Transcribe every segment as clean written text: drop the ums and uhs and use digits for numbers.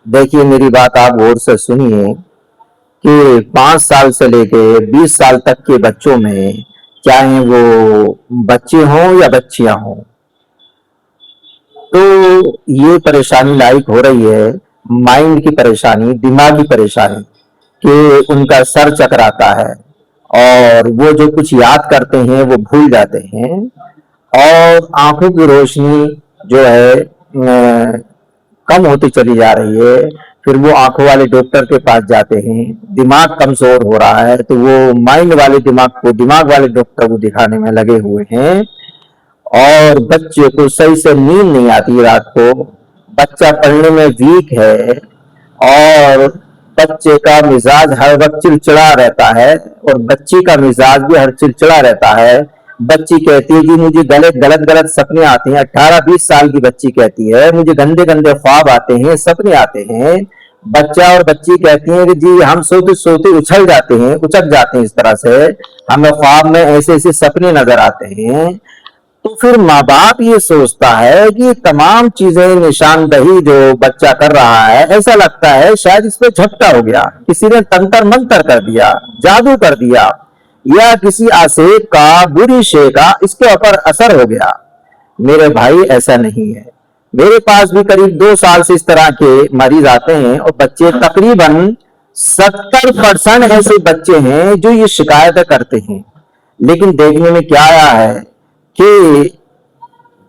देखिए, मेरी बात आप गौर से सुनिए कि 5 साल से लेके 20 साल तक के बच्चों में, चाहे वो बच्चे हों या बच्चियां हों, तो ये परेशानी लाइक हो रही है। माइंड की परेशानी, दिमागी परेशानी कि उनका सर चकराता है और वो जो कुछ याद करते हैं वो भूल जाते हैं, और आंखों की रोशनी जो है कम होती चली जा रही है। फिर वो आंखों वाले डॉक्टर के पास जाते हैं, दिमाग कमजोर हो रहा है तो वो माइंड वाले दिमाग वाले डॉक्टर को दिखाने में लगे हुए हैं। और बच्चे को सही से नींद नहीं आती रात को, बच्चा पढ़ने में वीक है, और बच्चे का मिजाज हर वक्त चिड़चिड़ा रहता है, और बच्ची का मिजाज भी हर चिड़चिड़ा रहता है। बच्ची कहती है कि मुझे गलत गलत गलत सपने आते हैं। 18-20 साल की बच्ची कहती है मुझे गंदे गंदे ख्वाब आते हैं, सपने आते हैं। बच्चा और बच्ची कहती है कि जी हम सोते सोते उछल जाते हैं, उचक जाते हैं, इस तरह से हमें ख्वाब में ऐसे ऐसे सपने नजर आते हैं। तो फिर माँ बाप ये सोचता है कि तमाम चीजें निशानदही जो बच्चा कर रहा है, ऐसा लगता है शायद इस पे झपटा हो गया, किसी ने तंत्र मंत्र कर दिया, जादू कर दिया, या किसी आसेब का, बुरी शे का इसके ऊपर असर हो गया। मेरे भाई, ऐसा नहीं है। मेरे पास भी करीब 2 साल से इस तरह के मरीज आते हैं, और बच्चे तकरीबन 70% ऐसे बच्चे हैं जो ये शिकायतें करते हैं। लेकिन देखने में क्या आया है कि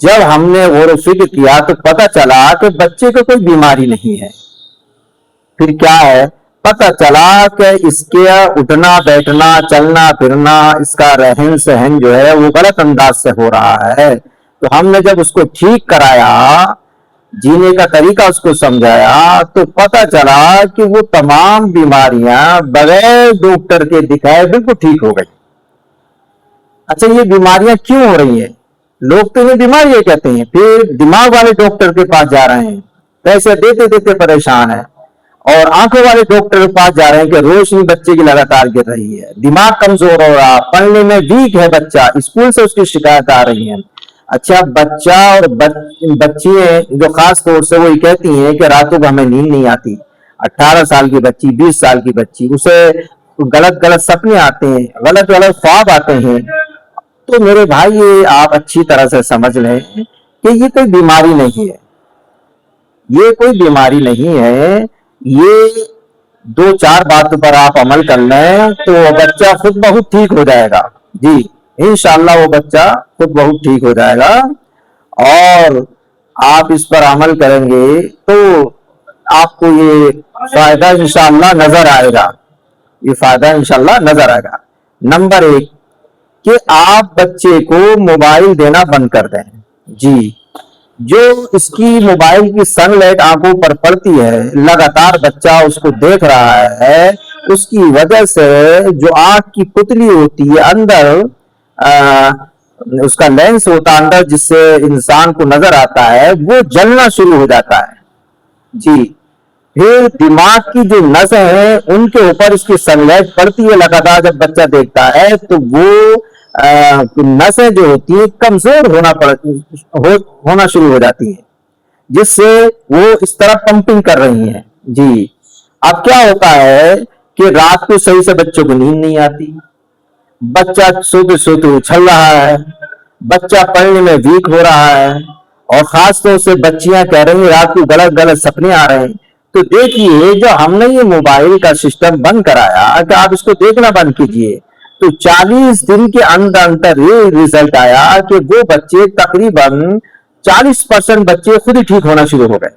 जब हमने गौर फिक्र किया तो पता चला कि बच्चे को कोई बीमारी नहीं है। फिर क्या है, पता चला कि इसके उठना बैठना चलना फिरना, इसका रहन सहन जो है वो गलत अंदाज से हो रहा है। तो हमने जब उसको ठीक कराया, जीने का तरीका उसको समझाया, तो पता चला कि वो तमाम बीमारियां बगैर डॉक्टर के दिखाए बिल्कुल ठीक हो गई। अच्छा, ये बीमारियां क्यों हो रही है? लोग तो इन्हें बीमारियां कहते हैं, फिर दिमाग वाले डॉक्टर के पास जा रहे हैं, पैसे देते देते परेशान है, और आंखों वाले डॉक्टर के पास जा रहे हैं कि रोशनी बच्चे की लगातार गिर रही है, दिमाग कमजोर हो रहा, पढ़ने में वीक है बच्चा, स्कूल से उसकी शिकायत आ रही है। अच्छा, बच्चा और बच्ची जो खास तौर से वो ये कहती हैं कि रातों को हमें नींद नहीं आती। 18 साल की बच्ची, 20 साल की बच्ची, उसे गलत गलत सपने आते हैं, गलत गलत ख्वाब आते हैं। तो मेरे भाई, ये आप अच्छी तरह से समझ लें कि ये कोई बीमारी नहीं है, ये कोई बीमारी नहीं है। ये 2-4 बातों पर आप अमल कर लें तो बच्चा खुद बहुत ठीक हो जाएगा। जी, इंशाल्लाह वो बच्चा खुद बहुत ठीक हो जाएगा, और आप इस पर अमल करेंगे तो आपको ये फायदा इंशाल्लाह नजर आएगा, ये फायदा इंशाल्लाह नजर आएगा। नंबर 1 कि आप बच्चे को मोबाइल देना बंद कर दें। जी, जो इसकी मोबाइल की सनलाइट आंखों पर पड़ती है, लगातार बच्चा उसको देख रहा है, उसकी वजह से जो आंख की पुतली होती है अंदर, आ, उसका लेंस होता है अंदर जिससे इंसान को नजर आता है, वो जलना शुरू हो जाता है। जी, फिर दिमाग की जो नसें हैं उनके ऊपर इसकी सनलाइट पड़ती है लगातार, जब बच्चा देखता है तो वो नसें जो होती है कमजोर होना शुरू हो जाती है, जिससे वो इस तरह पंपिंग कर रही हैं। जी, अब क्या होता है कि रात को सही से बच्चों को नींद नहीं आती, बच्चा सोते सोते उछल रहा है, बच्चा पढ़ने में वीक हो रहा है, और खास तौर से बच्चियां कह रही हैं रात को गलत गलत सपने आ रहे हैं। तो देखिए, जो हमने ये मोबाइल का सिस्टम बंद कराया कि आप इसको देखना बंद कीजिए, तो 40 दिन के अंदर अंदर ये रिजल्ट आया कि वो बच्चे तकरीबन 40% बच्चे खुद ही ठीक होना शुरू हो गए।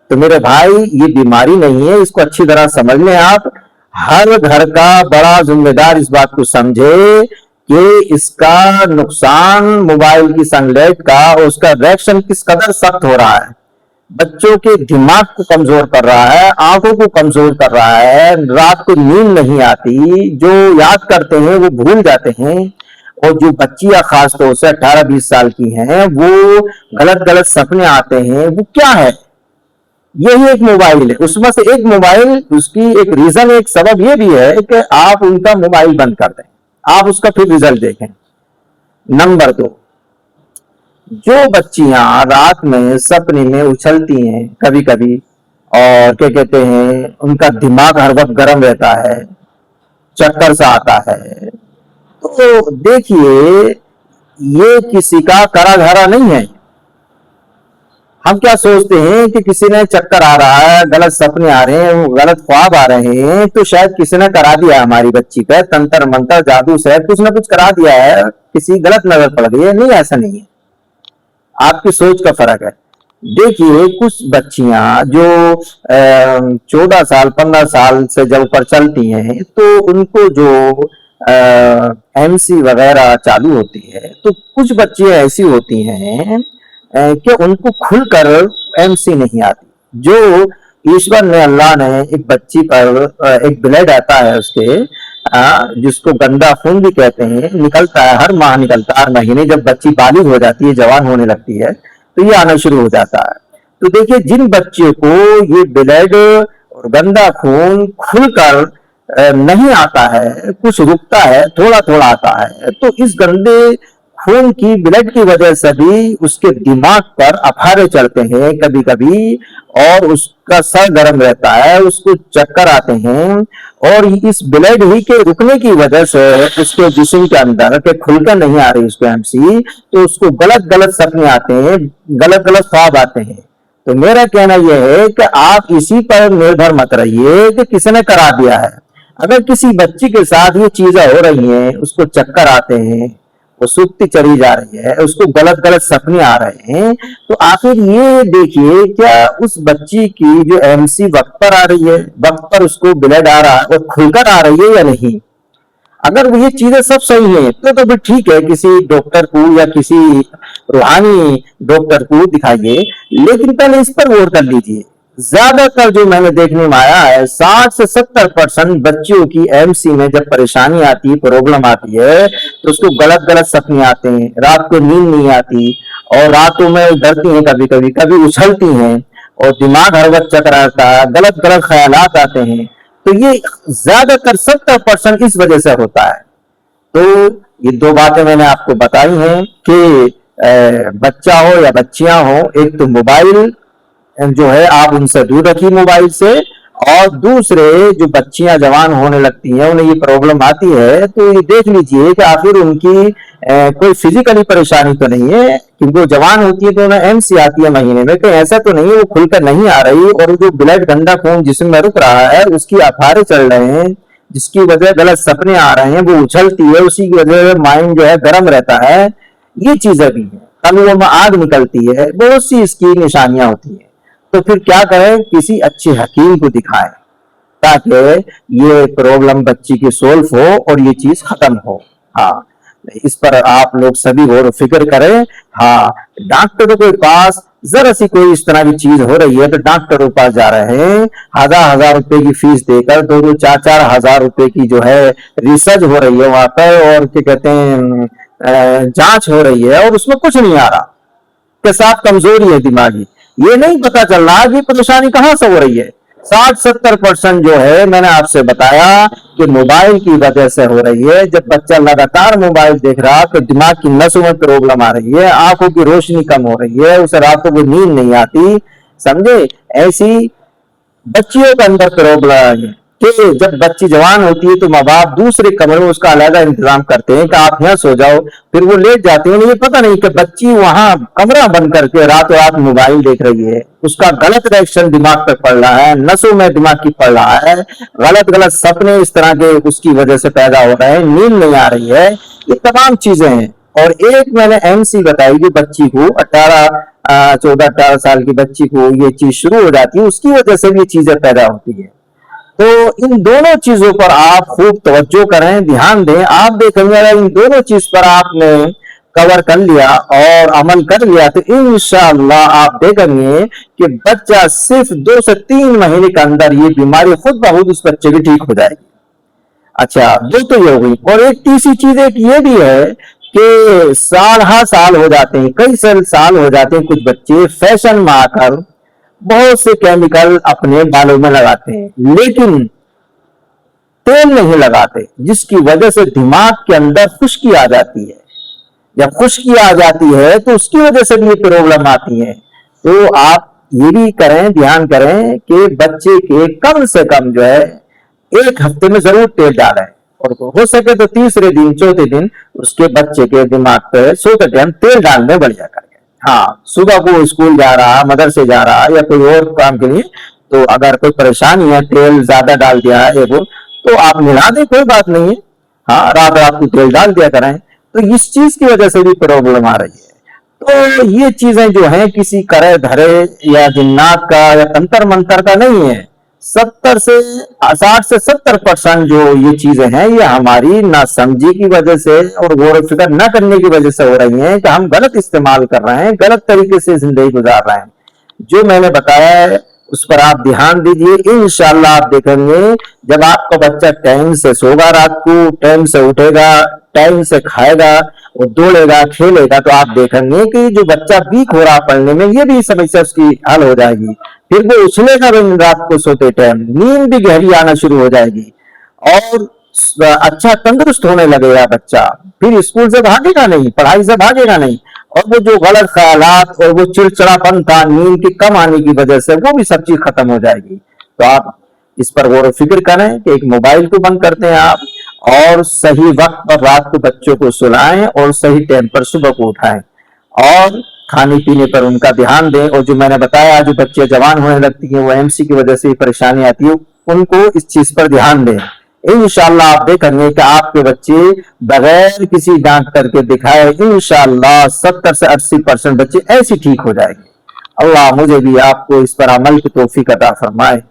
तो मेरे भाई, ये बीमारी नहीं है, इसको अच्छी तरह समझ लें आप। हर घर का बड़ा जिम्मेदार इस बात को समझे कि इसका नुकसान मोबाइल की सनलाइट का और उसका रिएक्शन किस कदर सख्त हो रहा है, बच्चों के दिमाग को कमजोर कर रहा है, आंखों को कमजोर कर रहा है, रात को नींद नहीं आती, जो याद करते हैं वो भूल जाते हैं। और जो बच्चियां खास तौर से 18-20 साल की हैं, वो गलत गलत सपने आते हैं, वो क्या है? यही एक मोबाइल है, उसमें से एक मोबाइल, उसकी एक रीजन, एक सबब ये भी है कि आप उनका मोबाइल बंद कर दें, आप उसका फिर रिजल्ट देखें। नंबर 2, जो बच्चियां रात में सपने में उछलती हैं कभी कभी, और क्या कहते हैं, उनका दिमाग हर वक्त गर्म रहता है, चक्कर सा आता है। तो देखिए, ये किसी का करा धरा नहीं है। हम क्या सोचते हैं कि किसी ने चक्कर आ रहा है, गलत सपने आ रहे हैं, गलत ख्वाब आ रहे हैं, तो शायद किसी ने करा दिया है हमारी बच्ची पे, तंत्र मंत्र जादू से कुछ ना कुछ करा दिया है, किसी गलत नजर पड़ गई है। नहीं, ऐसा नहीं है, आपकी सोच का फर्क है। देखिए, कुछ बच्चियां जो 14 साल 15 साल से जब ऊपर चलती हैं, तो उनको जो एमसी वगैरह चालू होती है, तो कुछ बच्चियां ऐसी होती हैं कि उनको खुलकर एमसी नहीं आती। जो ईश्वर ने, अल्लाह ने एक बच्ची पर एक ब्लड आता है उसके, जिसको गंदा खून भी कहते हैं, निकलता है, हर माह निकलता है, हर महीने। जब बच्ची बालिग हो जाती है, जवान होने लगती है, तो ये आना शुरू हो जाता है। तो देखिए, जिन बच्चों को ये ब्लड और गंदा खून खुलकर नहीं आता है, कुछ रुकता है, थोड़ा थोड़ा आता है, तो इस गंदे खून की, ब्लड की वजह से भी उसके दिमाग पर अफारे चढ़ते हैं कभी कभी, और उसका सर गर्म रहता है, उसको चक्कर आते हैं। और इस ब्लड ही के रुकने की वजह से उसके जिस्म के अंदर के खुलकर नहीं आ रही उसको एमसी, तो उसको गलत गलत सपने आते हैं, गलत गलत ख्वाब आते हैं। तो मेरा कहना यह है कि आप इसी पर निर्भर मत रहिए कि किसने करा दिया है। अगर किसी बच्ची के साथ ये चीजें हो रही हैं, उसको चक्कर आते हैं, वो सुक्ति चढ़ी जा रही है, उसको गलत गलत सपने आ रहे हैं, तो आखिर ये देखिए, क्या उस बच्ची की जो एमसी वक्त पर आ रही है, वक्त पर उसको ब्लड आ रहा है, वो खुलकर आ रही है या नहीं। अगर ये चीजें सब सही है तो फिर ठीक है, किसी डॉक्टर को या किसी रूहानी डॉक्टर को दिखाइए, लेकिन पहले इस पर गौर कर लीजिए। ज्यादातर जो मैंने देखने में आया है, 60 से 70% बच्चियों की एमसी में जब परेशानी आती है, प्रॉब्लम आती है, तो उसको गलत गलत सपने आते हैं, रात को नींद नहीं आती, और रातों में डरती हैं, कभी कभी कभी उछलती हैं, और दिमाग हर वक्त चकराता है, गलत गलत ख्यालात आते हैं। तो ये ज्यादातर 70% इस वजह से होता है। तो ये दो बातें मैंने आपको बताई हैं कि बच्चा हो या बच्चियां हो, एक तो मोबाइल जो है आप उनसे दूर रखिए मोबाइल से, और दूसरे जो बच्चियां जवान होने लगती हैं, उन्हें ये प्रॉब्लम आती है, तो ये देख लीजिए कि आखिर उनकी कोई फिजिकली परेशानी तो नहीं है, क्योंकि वो जवान होती है तो उन्हें एमसी आती है महीने में, कहीं ऐसा तो नहीं है वो खुलकर नहीं आ रही, और जो ब्लड गंदा खून जिसम में रुक रहा है, उसकी अफारे चल रहे हैं, जिसकी वजह गलत सपने आ रहे हैं, वो उछलती है, उसी की वजह से माइंड जो है गर्म रहता है। ये चीजें भी है, कमियों में आग निकलती है, बहुत सी इसकी निशानियां होती है। तो फिर क्या करें, किसी अच्छे हकीम को दिखाएं, ताकि ये प्रॉब्लम बच्ची की सोल्व हो और ये चीज खत्म हो। हाँ, इस पर आप लोग सभी गौर फिक्र करें। हाँ, डॉक्टरों के पास जरा सी कोई इस तरह की चीज हो रही है तो डॉक्टरों के पास जा रहे हैं, 1000-1000 रुपए की फीस देकर, 2-4 रुपए की जो है रिसर्च हो रही है वहां पर, और क्या कहते हैं जांच हो रही है, और उसमें कुछ नहीं आ रहा कि साफ कमजोरी है दिमागी। ये नहीं पता चल रहा कि परेशानी कहां से हो रही है। 60-70% जो है, मैंने आपसे बताया कि मोबाइल की वजह से हो रही है। जब बच्चा लगातार मोबाइल देख रहा तो दिमाग की नसों में प्रॉब्लम आ रही है, आंखों की रोशनी कम हो रही है, उसे रातों को नींद नहीं आती, समझे। ऐसी बच्चियों के अंदर प्रॉब्लम है कि जब बच्ची जवान होती है तो माँ बाप दूसरे कमरे में उसका अलग इंतजाम करते हैं कि आप यहाँ सो जाओ, फिर वो लेट जाते हैं। ये पता नहीं कि बच्ची वहां कमरा बंद करके रातों रात मोबाइल देख रही है, उसका गलत रिएक्शन दिमाग पर पड़ रहा है, नसों में दिमाग की पड़ रहा है, गलत गलत सपने इस तरह के उसकी वजह से पैदा हो रहे हैं, नींद नहीं आ रही है। ये तमाम चीजें हैं। और एक मैंने एमसी बताई कि बच्ची को 14 साल की बच्ची को ये चीज शुरू हो जाती है, उसकी वजह से भी ये चीजें पैदा होती है। तो इन दोनों चीजों पर आप खूब तवज्जो करें, ध्यान दें। आप देखेंगे अगर इन दोनों चीज पर आपने कवर कर लिया और अमल कर लिया, तो इंशाअल्लाह आप देखेंगे कि बच्चा सिर्फ 2 से 3 महीने के अंदर ये बीमारी खुद ब खुद उस बच्चे की ठीक हो जाएगी। अच्छा, दो तो ये हो गई। और एक तीसरी चीज एक ये भी है कि साल हर साल हो जाते हैं, कई साल हो जाते हैं, कुछ बच्चे फैशन में आकर बहुत से केमिकल अपने बालों में लगाते हैं, लेकिन तेल नहीं लगाते, जिसकी वजह से दिमाग के अंदर खुश्की आ जाती है। जब खुश्की आ जाती है तो उसकी वजह से भी ये प्रॉब्लम आती है। तो आप ये भी करें, ध्यान करें कि बच्चे के कम से कम जो है 1 हफ्ते में जरूर तेल डालें, और हो सके तो तीसरे दिन चौथे दिन उसके बच्चे के दिमाग पे सोते टाइम तेल डालने बढ़िया करके। हाँ, सुबह को स्कूल जा रहा, मदरसे जा रहा या कोई और काम के लिए, तो अगर कोई परेशानी है, तेल ज्यादा डाल दिया है वो, तो आप मिला दें, कोई बात नहीं है। हाँ, रात रात को तेल डाल दिया करें। तो इस चीज की वजह से भी प्रॉब्लम आ रही है। तो ये चीजें जो हैं किसी करे धरे या जिन्नात का या तंत्र मंत्र का नहीं है। 60 से 70% जो ये चीजें हैं ये हमारी नासमझी की वजह से और गौर फिक्र न करने की वजह से हो रही हैं, कि हम गलत इस्तेमाल कर रहे हैं, गलत तरीके से जिंदगी गुजार रहे हैं। जो मैंने बताया है उस पर आप ध्यान दीजिए, इंशाल्लाह आप देखेंगे जब आपका बच्चा टाइम से सोगा, रात को टाइम से उठेगा, टाइम से खाएगा और दौड़ेगा खेलेगा, तो आप देखेंगे कि जो बच्चा वीक हो रहा पढ़ने में, ये भी समस्या उसकी हल हो जाएगी। फिर वो उछलेगा भी रात को सोते टाइम, नींद भी गहरी आना शुरू हो जाएगी और अच्छा तंदुरुस्त होने लगेगा बच्चा। फिर स्कूल से भागेगा नहीं, पढ़ाई से भागेगा नहीं, और वो जो गलत ख्यालात और वो चिड़चिड़ापन था नींद की कम आने की वजह से, वो भी सब चीज खत्म हो जाएगी। तो आप इस पर गौर फिक्र करें कि एक मोबाइल को बंद करते हैं आप, और सही वक्त पर रात को बच्चों को सुलाएं और सही टाइम पर सुबह को उठाएं, और खाने पीने पर उनका ध्यान दें। और जो मैंने बताया, जो बच्चे जवान होने लगती हैं, वो एमसी की वजह से परेशानी आती है, उनको इस चीज पर ध्यान दें। इंशाल्लाह आप देखेंगे कि आपके बच्चे बगैर किसी डॉक्टर के दिखाए इंशाल्लाह 70 से 80% बच्चे ऐसे ठीक हो जाएंगे। अल्लाह मुझे भी आपको इस पर अमल की तौफीक अता फरमाए।